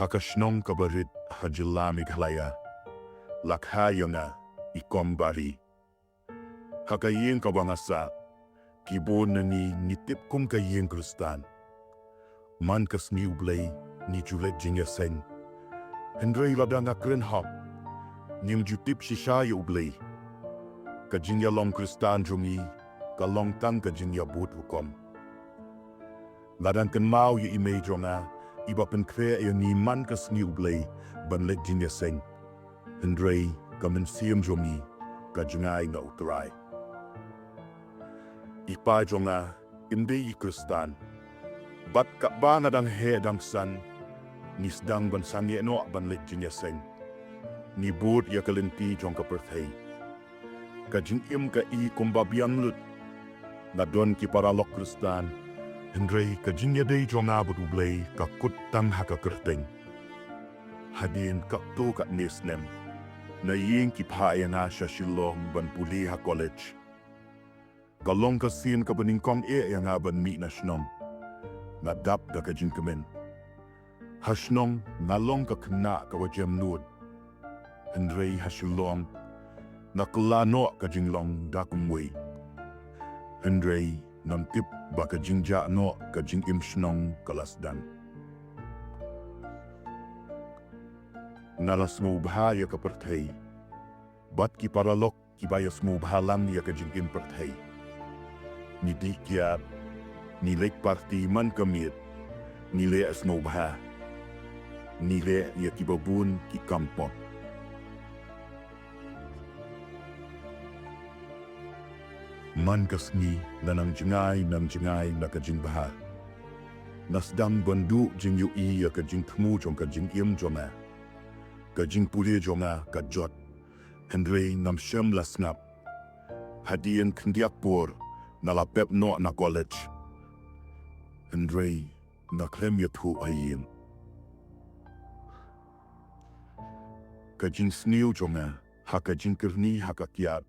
Hakashnong kabarit hajilamig halaya, lakhayanga I Kong Bari. Hakayeng kabangasa, kibon na nitip kong kayeng Khristan. Man kas ni U Blei, ni julet jingïaid. Hynrei ladang akren hop, nim jutip shisha U Blei. Ka jingïalong Khristan jungi, ka long tang ka jingïabut hukom. Ladang kan mau imei jonga, iba penkre ni man kas ni U Blei, ban let jingïaid. Hynrei ka mensiam jongi, ka jingay na uterai. Ipa jonga, imde I Khristan. Bat ka ba na dang he dang san, nisdang ban sange no ban let jingïaid. Ni bud ya ka lynti jong ka pyrthei. Ka jingïim ka I kumbabiang lut, na don ki paralok Khristan. Hynrei ka jingïadei jonga bud U Blei ka kutang haka kerteng. Hadien ka to ka nisnem. Na ying ki paayana sa Shillong ban pule ha college. Kalong kasin ka baningkong yang ban mi na shnong. Na dap da ka jingkamen. Hashnong nalong ka kna ka wajem nud. Hynrei ha Shillong na kalano ka jinglong da kumway. Hynrei nam tip ba ka jingja no ka jingim shnong kalasdan. Nalas mo bahaya ka pyrthei. Bat ki paralok ki bayas mo bahalang ya ka jingim pyrthei. Ni di Kyiad, ni leit parti man kamit, ni le as mo baha. Ni le ya ki babun ki kampot. Man kasni na nang jingay na ka jingbaha. Nasdang bandu jingïohi ya ka jingthmu jong ka jingïim jonga. Ka pule jonga ka jot. Hynrei nam siyam lasnap. Hadien kandiak por na lapep no na college. Hynrei na klem yathu ayim. Ka sniu jonga haka kirni haka Kyiad.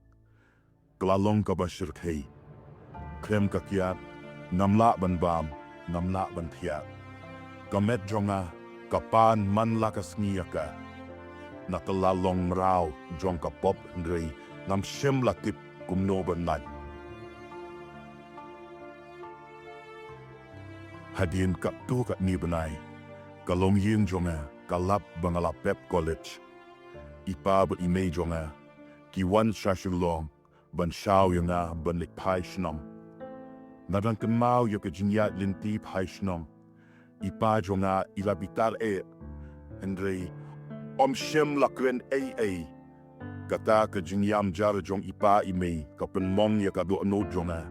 Klalong ka basirkei. Klem ka Kyiad namla ban bam namla ban thiak. Kamet jonga kapan man lakas ngiyaka. Nakalalong raw jong kapop Hynrei nam siyem latip kumnoban nat. Hadien kaptu kat ni benay, kalongïng jonga kalap bangalapep college. Ipa bat imei jonga, kiwan sa Shillong ban siyaw yung nga ban likpay shnong. Nadang kemau yung kajingïad lynti pay shnong. Ipa jonga ilabitar Hynrei siyem lakren kata ka jingïam jar jong ipa imei kapenmong ya ka dohnud jonga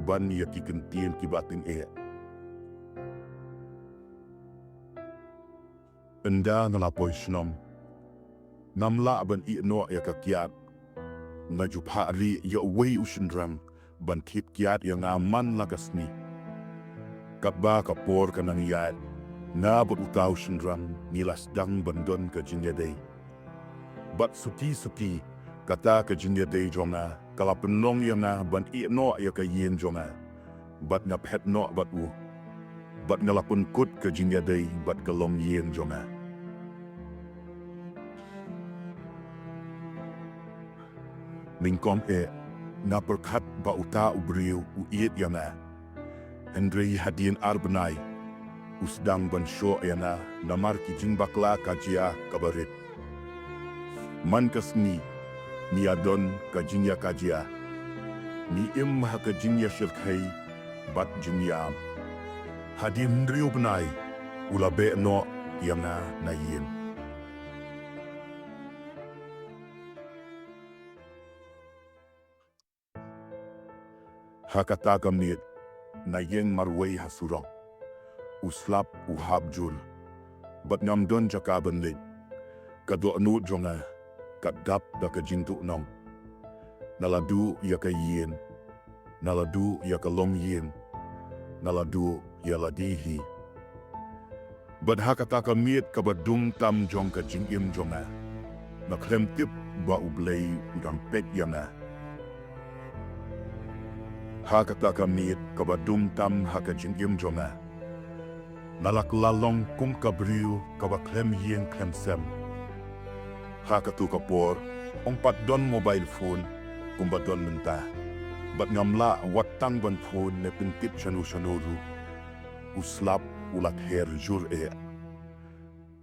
ban ya kikentien kibatin Enda nalapoy snom namla ban no ya ka Kyiad na juphari ya way usindram ban kip Kyiad ya nga man lagasni kaba kapor ka nang Kyiad na utaw sindram nilasdang bandon ka jingïadei. Bat suti kata ka jingïadei jonga kalapenong ya nga ban no ya ka yin jonga. Bat ngaphet no bat u. Bat ngalapun kut ka jingïadei bat kalong yin jonga. Mingkong naperkat ba uta ubriu uiit ya nga. Hynrei Hadien arbenay. Usdang bansyo na namar ki Jingphla kajia kabarit. Man kasni ni adon ka jingya kajia. Ni im ha ka jingya shirkhay bat jingïam. Hadien Hynrei benay ulabe no yang na yin. Hakata kamit na yin marway hasurok. Uslap uhabjul. Bat namdon jakaban lit. Kadohnud jonga. Kadap da ka jintu nong. Naladu ya ka yin. Naladu ya ka longïng. Naladu ya ladihi. Bat hakata kamit kabadung tam jong ka jingïim jonga. Naklem tip ba U Blei udang pet yana. Hakata kamit kabadung tam haka jingïim jonga. nalaklalong kung kabriu kabaklem yen klemsem. Hakatu kapor, ong patdon mobile phone kung badon menta. Bat ngamla watang ban phone ne pintip shanu-shanuru. Uslap ulat her jur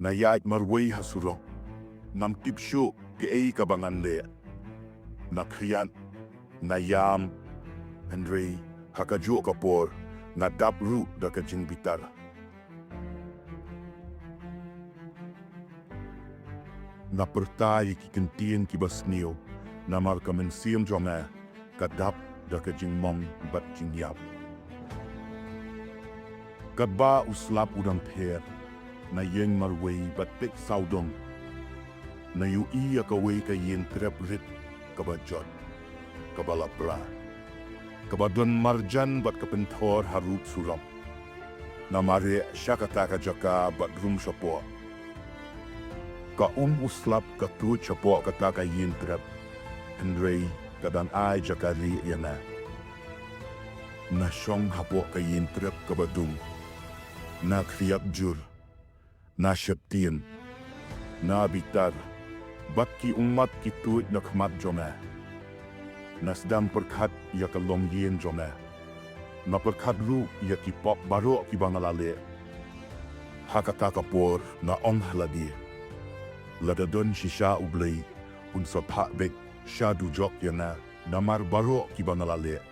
Nayait marway hasuro. Nam tipsyo ke kabangan le. Na Kyiad, nayam, Hynrei, hakaju kapor, na dabru da ka jingbitar. Na pyrthei ki kentien ki basnio, na marka mensiam jonga, ka dap da ka jingmong bat jingïab. Kadba uslap udang per, na yeng marway bat pek saudong, na ïohi akaway ka yen trep rit kabajot, kabalapra. Kabadon marjan bat kapentor harut suram. Na mare syakataka jaka bat rum syapo. Ka uslap katut syapo kataka yen trep. Hynrei kadan ai jakari yana. Na syong hapo ka yen trep kabadum. Na kriap jur. Na syaptien. Na bitar. Bat ki umat kitut na kmat jona. Nasdam perkat ya ka longïng jona. Na perkat lu ya ki pop baro ki bangalale. Hakata kapor na ong haladi. Ladadon shisha U Blei unsa pakbek sya dujok yana namar baro ki bangalale.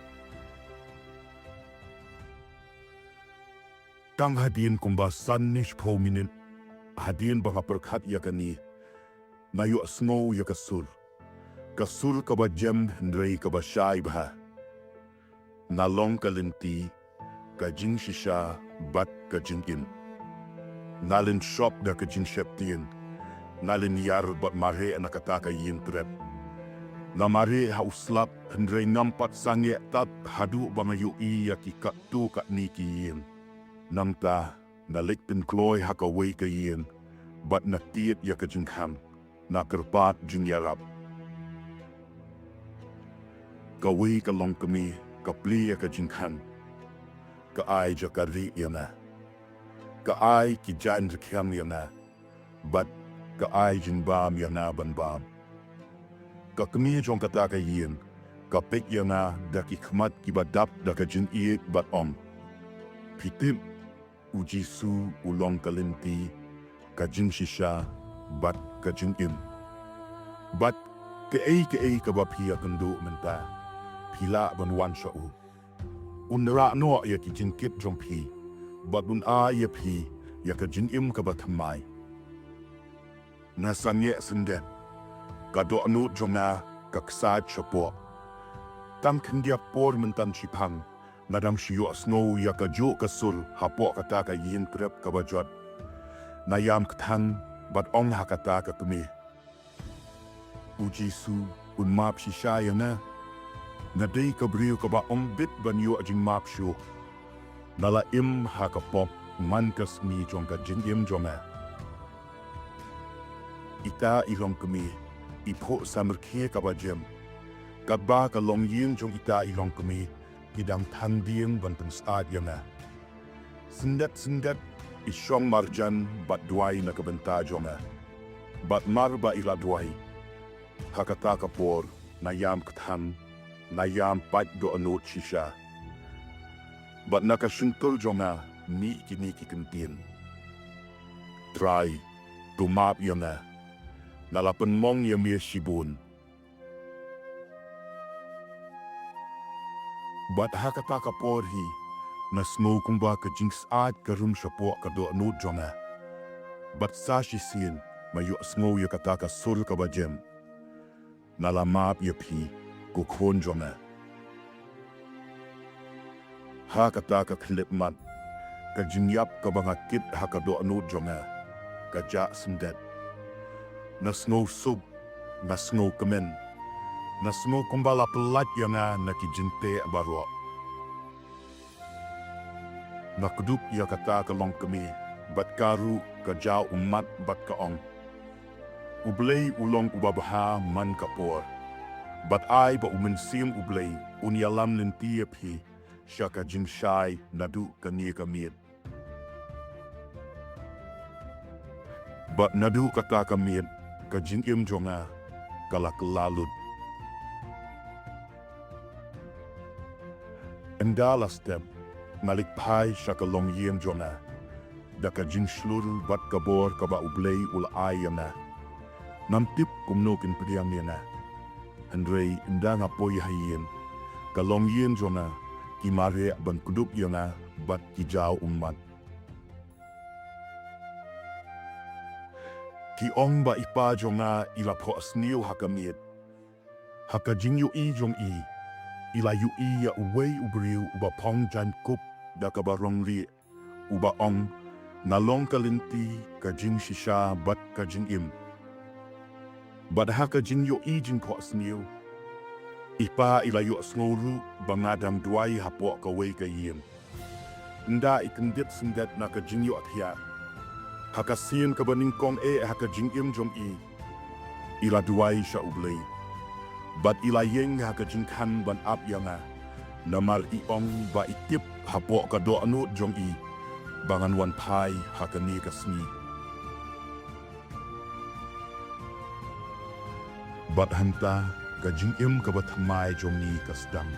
Tang Hadien kumbasan nish pominin. Hadien banga perkat ya kani. Nayo snow ya kasur. Kasur kaba jem Hynrei kaba syai bah. Nalong ka lynti, ka jing shisha bat ka jingïim. Nalin shop da ka jing sheptien. Nalin yar bat mare anakataka yin trep. Na mare hauslap Hynrei nampat sange tat hadu banga ïohi ya ki katu kat ni ki yin. Namta na lekpin kloy hakaway ka yin. Bat na tiit ya ka jingham. Na kerpat jingïarab. Kaway ka long kami, kapli ka jinghan. Kaay jakari yana. Kaay ki jan rekyam yana. Bat kaay jingbam yana banbam. Kakami jong kataka yin. Kapik yana daki kmat kibadap daka jingïid bat om. Pitip u Jisu ulong ka lynti. Ka jing shisha bat ka jingïim. Bat ke kabapia kendo menta. Pila banwan sya'u. Unra no ya ki jingkit jong pi. Bat bun a ya pi ya ka jingïim kabatamai. Nasanye sendet. Ka dohnud jonga ka ksad syapo. Tang kendiak por mentan sipang. Nadam siyo snow ya ka jo kasur hapo kata ka yin trep kabajot. Nayam ktang bat ong hakata ka kami. U Jisu un map shisha yana. Nadei kabriu kaba bit banyo ajing map syo. Nala im hakapop mankas mi jong ka jingïim jonga. Ita ilong kami ipo samerkie kaba jem. Kadba ka longïng jong ita ilong kami idam tandiem bantan saad yana. Sendet isyong marjan bat duay na kabenta jonga. Bat marba ila duay. Hakata kapor nayam ktham. Nayam pat dohnud shisha. Bat nakasyungtul jonga ni kini kentien. Try tumap yana. Nalapan mong yamir shibun. Bat hakata kaporhi na snow kumba ka jingïaid ka rum syapo ka dohnud jonga. Bat sa shisin mayo snow ya kata ka sur ka bajem. Nalamap ya pi kukhon jonga. Hakata ka klipmat ka jingïab ka bangakit haka dohnud jonga. Ka ja sendet. Na snow sub, na snow kemen. Na snow kumbala pelat yana na ki jinte baro. Na kedup ya kata ka long kami, bat karu ka jaw umat bat ka ong. U Blei ulong ubabaha man kapor. Bat ay ba umensim U Blei unyalam lynti pi siya ka jingsyai nadu kani kamit. Bat nadu kata kamiet ka jingïim jonga kalak lalud. Endala step malik pai siya ka longïng jonga. Da ka jingslul bat kabor kaba U Blei ula ayana. Namtip kumnukin pediang niya na. Hynrei inda nga poy Hadien ka longïng jonga kimare ban kudup yana bat kijaw umat. Ki ong ba ipa jonga ila po asniu hakamiet. Haka jingïaid jong i. Ila ïohi ya uwei ubriu uba pong jan kup da kabarong ri. Uba ong nalong ka lynti ka shisha bat ka jingïim. Bat haka jingïaid jing po asniu. Ipa ila yu asnguru bangadam duai hapo ka wei ka yiem. Nda ikendit sendet na ka jingïaid hiya. Haka sin ka baningkong haka jingïim jong i. Ila duai siya U Blei. Bat ila yeng haka jingkan ban ap yanga. Namal iong ba itip hapo ka dohnud jong i. Bangan wan pai haka ni ka sni. Bat hanta ka jingïim ka batamay jong ni kasdam.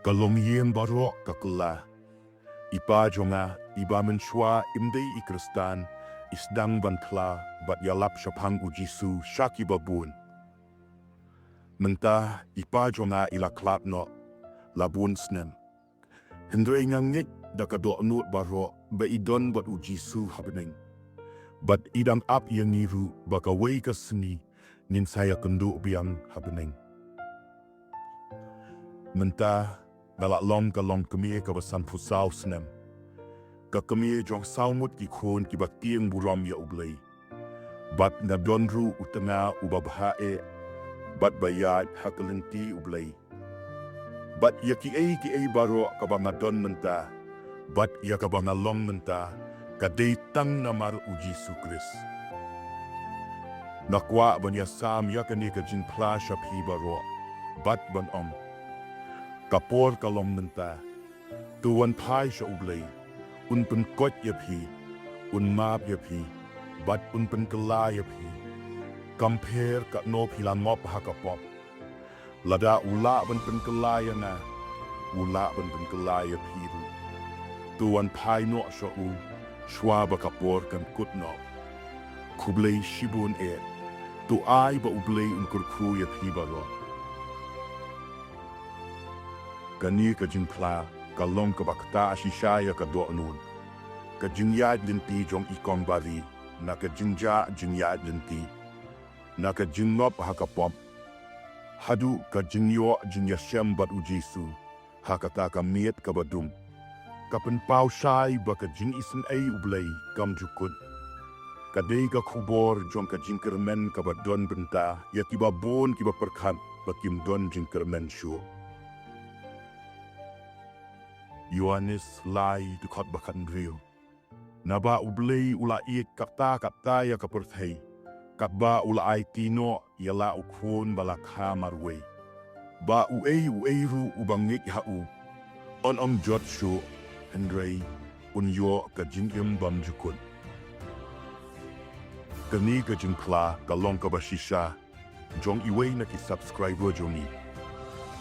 Ka longïng baro ka kylla. Ipa jonga iba menshwa imdei I Khristan isdang bakla bat yalap syapang U Jisu syaki babun. Menta ipa jonga ila klap no labun snem. Hynrei ngangit da ka dohnud baro ba idon bat U Jisu happening. Bat idang ap yang niru baka wei ka seni nin saya kendu biang happening. Menta galak long ka long kemie ka basan pusau snem. Ka kemie jong saumut ki khon ki batieng buram ya U Blei. Bat na donru utanga ubabhae. Bat bayad hakalenti U Blei. Bat ya ki ay baro ka ba ngadon menta. Bat ya ka ba ngalong menta. Ka deitang namar U Jisu Khrist. Nakwa ban ya sam ya ka ni ka Jingphla shapi baro. Bat ban kapor kalong menta. Tuwan pai siya U Blei. Unpen kot yapi. Unmap yapi. Bat unpen kylla yapi. Kamper ka no pila Ngop hakapop. Lada ula ban pen kylla yana. Ula ban pen kylla yapi ru. Tuwan pai no siya U. Shwa ba kapor kan kutno. Kublei shibun Tu ay ba U Blei unkurku yapi baro. Kani ka Jingphla, ka long ka ktah shisha ya ka dohnud. Ka jingïaid lynti jong I Kong Bari, na ka jingïaid lynti. Na ka Ngop hakapop. Hadu ka jingïaid bat U Jisu, hakata ka miet ka badum. Ka penpau syai ba ka jingïisen U Blei kam jukut. Ka dey ka kubor jong ka jingkermen ka badon benta, ya kiba bon kiba perkat ba kim don jingkermen syu. Yohanes lai dukot bakan riu. Naba U Blei ula iet ktah ya ka pyrthei. Kaba ula ay tino yala ukhon balakha marway. Ba u ru ubangik hau. On jot syu Hynrei unyo ka jingïim bam jukut. Kani ka Jingphla ka Kong Barishisha. Jong iway na ki subscriber joni.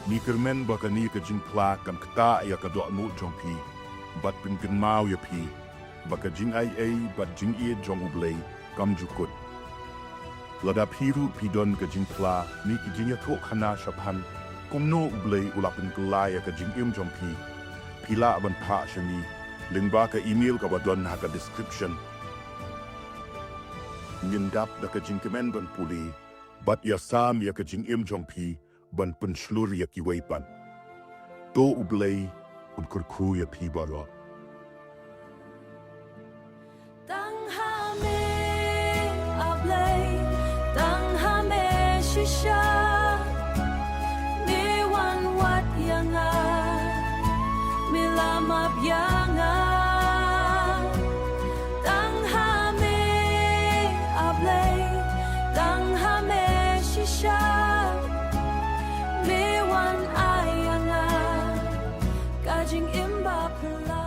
Ni kermen baka ni ka Jingphla kan ktah ya ka dohnud jong pi. Bat pinken mau ya pi. Baka jingïadei bat jingïaid jong U Blei kam jukut. Lada piru pidon ka Jingphla ni ki jingyatok hana syapan. Kumno U Blei ulapin kylla ya ka jingïim jong pi. Pila ban pa syani. Lingba ka email ka badon haka description. Nyendap da ka jingkemen ban pule. Bat ya sam ya ka jingïim jong pi. Ban penslur ya kiwaipan. To U Blei unkurku ya pi baro. Tang hame a Blei, tang hame shisha. Ni wan wat yanga, milamap yanga. Tang hame a Blei, tang hame shisha. Jingïim bakla.